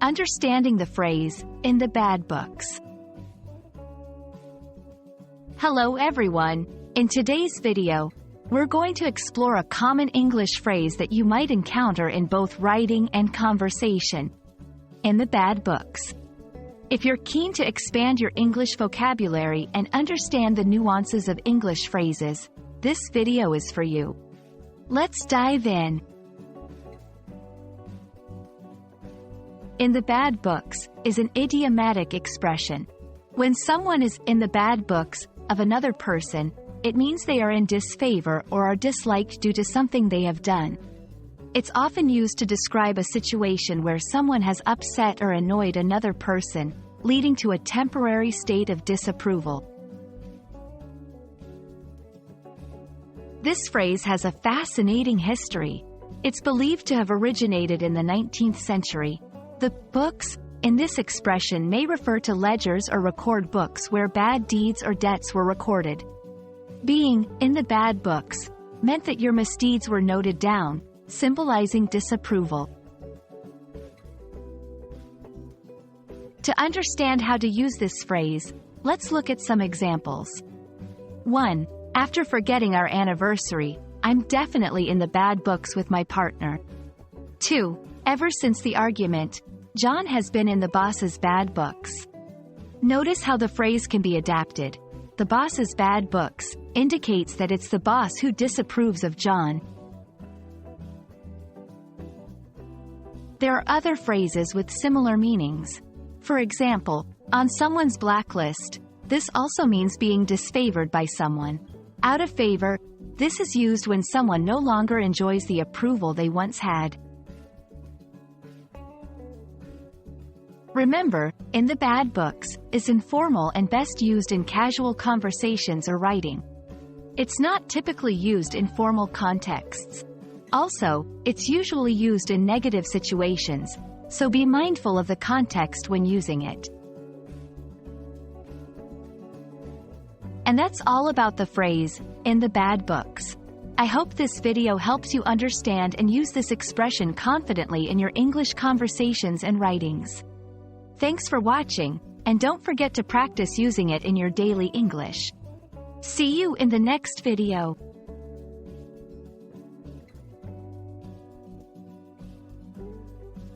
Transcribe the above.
Understanding the phrase, in the bad books. Hello everyone. In today's video, we're going to explore a common English phrase that you might encounter in both writing and conversation. In the bad books. If you're keen to expand your English vocabulary and understand the nuances of English phrases, this video is for you. Let's dive in. In the bad books is an idiomatic expression. When someone is in the bad books of another person, it means they are in disfavor or are disliked due to something they have done. It's often used to describe a situation where someone has upset or annoyed another person, leading to a temporary state of disapproval. This phrase has a fascinating history. It's believed to have originated in the 19th century. The books in this expression may refer to ledgers or record books where bad deeds or debts were recorded. Being in the bad books meant that your misdeeds were noted down, symbolizing disapproval. To understand how to use this phrase, let's look at some examples. 1. After forgetting our anniversary, I'm definitely in the bad books with my partner. 2. Ever since the argument, John has been in the boss's bad books. Notice how the phrase can be adapted. The boss's bad books indicates that it's the boss who disapproves of John. There are other phrases with similar meanings. For example, on someone's blacklist, this also means being disfavored by someone. Out of favor, this is used when someone no longer enjoys the approval they once had. Remember, in the bad books is informal and best used in casual conversations or writing. It's not typically used in formal contexts. Also, it's usually used in negative situations, so be mindful of the context when using it. And that's all about the phrase, in the bad books. I hope this video helps you understand and use this expression confidently in your English conversations and writings. Thanks for watching, and don't forget to practice using it in your daily English. See you in the next video.